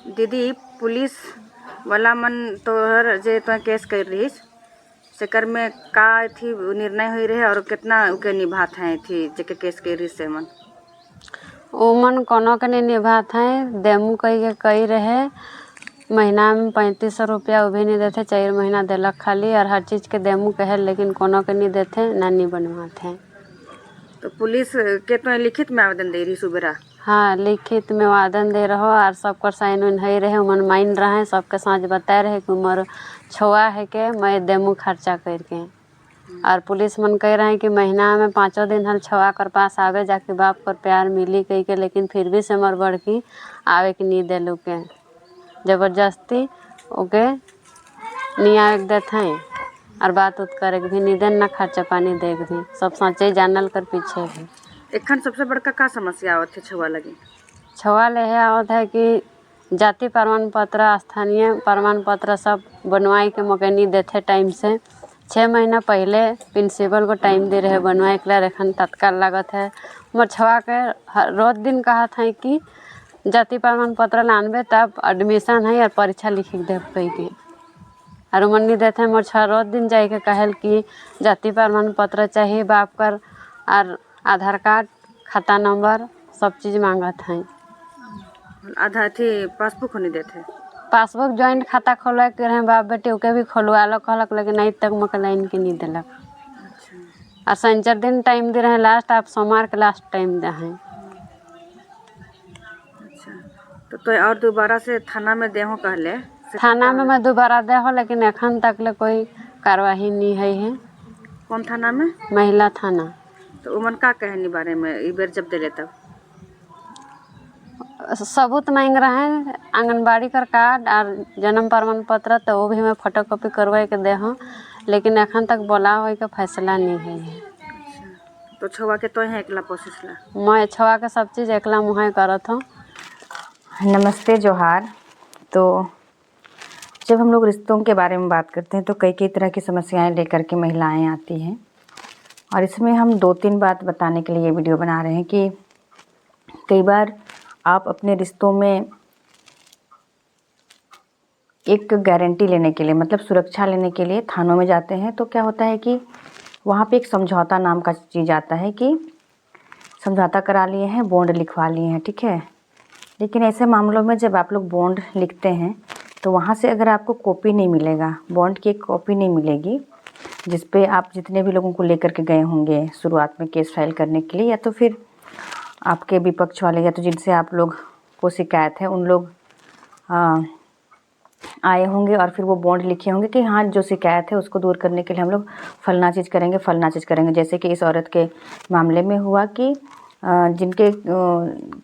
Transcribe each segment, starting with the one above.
दीदी पुलिस वाला मन तोहर जे तो केस कर रहीस सेकर में का थी निर्णय हुई रहे और कितना उके निभात हैं थी जेके केस कर रही से मन ओमन कोनो के नहीं निभात हैं। देमू कई रहे महीना में 3500 रुपया वो भी नहीं देते। 4 महीना दिलक खाली और हर चीज़ के देमू कहे लेकिन कोनो के नहीं देते ना नहीं बनवाते हैं। तो पुलिस के तो लिखित में आवेदन दे रही सुबेरा। हाँ लिखित में आवेदन दे रहो और सबकर साइन उन है रहे मन माइन रहे सबके साँझ बताए रहे कि उमर छुआ है के मैं देमू खर्चा करके और पुलिस मन कह रहे हैं कि महीना में 5 दिन हल छुआ कर पास आवे जाके बाप कर प्यार मिली कही के लेकिन फिर भी से मर बढ़ की आवे कि नहीं दिलू के जबरदस्ती ओके नहीं आवे के देते हैं और बात उत करे भी नहीं देन ना खर्चा पानी देख भी सब सोचे जानल कर पीछे भी। एखन सबसे बड़का का समस्या आवत है छुआ लगी? छुआ ले आवत है कि जाति प्रमाण पत्र स्थानीय प्रमाण पत्र सब बनवाई के मौके नहीं देते टाइम से। 6 महीना पहले प्रिंसिपल को टाइम दे रहे बनवाए के लिए एखन तत्काल लागत है। मोर छुआ के रोज दिन कहा था कि जाति प्रमाण पत्र लानबे तब एडमिशन है और परीक्षा लिख दे कही के और मन नहीं देते। मोर छुआ रोज दिन जाए के कहल कि जाति प्रमाण पत्र चाहिए बाप कर और आधार कार्ड खाता नंबर सब चीज़ मांगत हैं। आधा थी पासबुक नहीं देते। पासबुक ज्वाइंट खाता खोलवा के रहे बाप बेटे ओके भी खोलवा लो कहलक लेकिन नहीं तक मक लाइन के नहीं दिलक। और शनिचर दिन टाइम दे रहे लास्ट आप सोमवार के लास्ट टाइम दे हैं। अच्छा तो और दोबारा से थाना में देहो कहले? थाना में मैं दोबारा दे हो लेकिन एखन तक ले कोई कार्रवाई नहीं है। कौन थाना में? महिला थाना। तो उमन का कहनी बारे में ई बेर जब दिले तब? सबूत मांग रहे हैं आंगनबाड़ी का कार्ड और जन्म प्रमाण पत्र तो वो भी मैं फोटो कॉपी करवा के दे हूँ लेकिन एखन तक बोला हो का फैसला नहीं है। तो छुआ के तो है एकला कोशिश ला? मैं छुआ के सब चीज़ एकला मुँह करत हूँ। नमस्ते जोहार। तो जब हम लोग रिश्तों के बारे में बात करते हैं तो कई तरह की समस्याएं लेकर के महिलाएं आती हैं और इसमें हम 2-3 बात बताने के लिए ये वीडियो बना रहे हैं कि कई बार आप अपने रिश्तों में एक गारंटी लेने के लिए मतलब सुरक्षा लेने के लिए थानों में जाते हैं तो क्या होता है कि वहाँ पे एक समझौता नाम का चीज़ आता है कि समझौता करा लिए हैं बॉन्ड लिखवा लिए हैं, ठीक है। लेकिन ऐसे मामलों में जब आप लोग बॉन्ड लिखते हैं तो वहाँ से अगर आपको कॉपी नहीं मिलेगा, बॉन्ड की एक कॉपी नहीं मिलेगी जिस पे आप जितने भी लोगों को लेकर के गए होंगे शुरुआत में केस फाइल करने के लिए या तो फिर आपके विपक्ष वाले या तो जिनसे आप लोग को शिकायत है उन लोग आए होंगे और फिर वो बॉन्ड लिखे होंगे कि हाँ जो शिकायत है उसको दूर करने के लिए हम लोग फलना चीज़ करेंगे। जैसे कि इस औरत के मामले में हुआ कि जिनके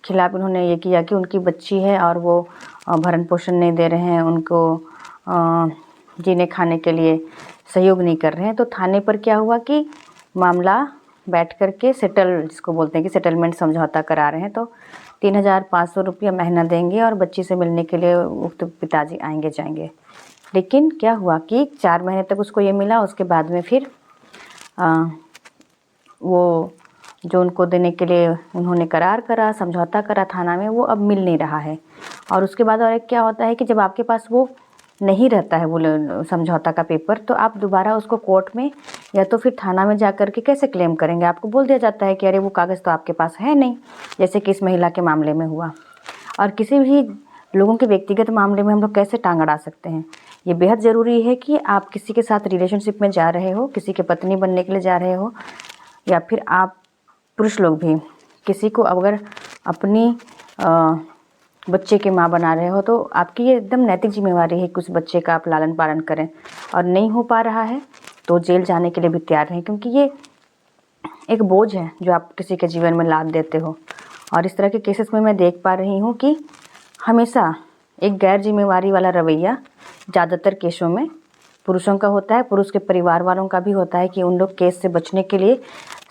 खिलाफ़ उन्होंने ये किया कि उनकी बच्ची है और वो भरण पोषण नहीं दे रहे हैं, उनको जीने खाने के लिए सहयोग नहीं कर रहे हैं। तो थाने पर क्या हुआ कि मामला बैठ कर के सेटल जिसको बोलते हैं कि सेटलमेंट समझौता करा रहे हैं। तो 3500 रुपया महीना देंगे और बच्ची से मिलने के लिए उक्त पिताजी आएंगे जाएंगे। लेकिन क्या हुआ कि 4 महीने तक उसको ये मिला, उसके बाद में फिर वो जो उनको देने के लिए उन्होंने करार करा समझौता करा थाना में वो अब मिल नहीं रहा है। और उसके बाद और एक क्या होता है कि जब आपके पास वो नहीं रहता है वो समझौता का पेपर तो आप दोबारा उसको कोर्ट में या तो फिर थाना में जा कर के कैसे क्लेम करेंगे? आपको बोल दिया जाता है कि अरे वो कागज़ तो आपके पास है नहीं, जैसे कि इस महिला के मामले में हुआ। और किसी भी लोगों के व्यक्तिगत मामले में हम लोग कैसे टांग अड़ा सकते हैं? ये बेहद ज़रूरी है कि आप किसी के साथ रिलेशनशिप में जा रहे हो, किसी के पत्नी बनने के लिए जा रहे हो या फिर आप पुरुष लोग भी किसी को अगर अपनी बच्चे की माँ बना रहे हो तो आपकी ये एकदम नैतिक जिम्मेवारी है कि उस बच्चे का आप लालन पालन करें। और नहीं हो पा रहा है तो जेल जाने के लिए भी तैयार रहें, क्योंकि ये एक बोझ है जो आप किसी के जीवन में लाद देते हो। और इस तरह के केसेस में मैं देख पा रही हूँ कि हमेशा एक गैर जिम्मेवारी वाला रवैया ज़्यादातर केसों में पुरुषों का होता है। पुरुष के परिवार वालों का भी होता है कि उन लोग केस से बचने के लिए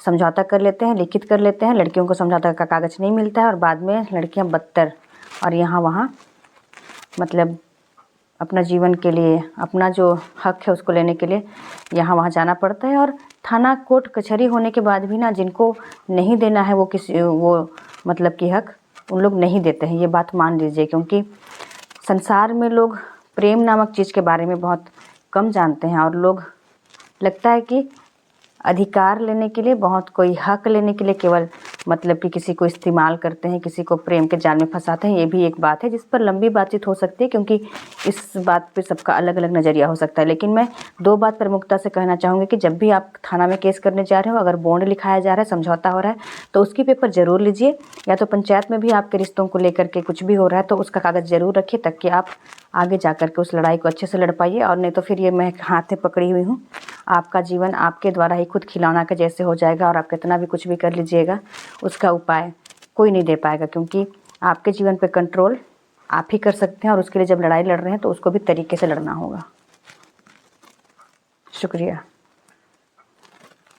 समझौता कर लेते हैं, लिखित कर लेते हैं। लड़कियों को समझौता का कागज़ नहीं मिलता है और बाद में लड़कियां बदतर और यहाँ वहाँ मतलब अपना जीवन के लिए अपना जो हक है उसको लेने के लिए यहाँ वहाँ जाना पड़ता है। और थाना कोर्ट कचहरी होने के बाद भी ना जिनको नहीं देना है वो मतलब कि हक उन लोग नहीं देते हैं, ये बात मान लीजिए। क्योंकि संसार में लोग प्रेम नामक चीज़ के बारे में बहुत कम जानते हैं, और लोग लगता है कि अधिकार लेने के लिए, बहुत कोई हक लेने के लिए केवल मतलब कि किसी को इस्तेमाल करते हैं, किसी को प्रेम के जाल में फंसाते हैं। ये भी एक बात है जिस पर लंबी बातचीत हो सकती है, क्योंकि इस बात पे सबका अलग अलग नज़रिया हो सकता है। लेकिन मैं 2 बात प्रमुखता से कहना चाहूँगी कि जब भी आप थाना में केस करने जा रहे हो, अगर बॉन्ड लिखाया जा रहा है, समझौता हो रहा है, तो उसकी पेपर ज़रूर लीजिए। या तो पंचायत में भी आपके रिश्तों को लेकर के कुछ भी हो रहा है तो उसका कागज़ ज़रूर रखिए, ताकि आप आगे जा कर के उस लड़ाई को अच्छे से लड़ पाइए। और नहीं तो फिर ये मैं हाथ में पकड़ी हुई हूँ, आपका जीवन आपके द्वारा ही खुद खिलौना के जैसे हो जाएगा, और आप कितना भी कुछ भी कर लीजिएगा, उसका उपाय कोई नहीं दे पाएगा, क्योंकि आपके जीवन पे कंट्रोल आप ही कर सकते हैं। और उसके लिए जब लड़ाई लड़ रहे हैं तो उसको भी तरीके से लड़ना होगा। शुक्रिया।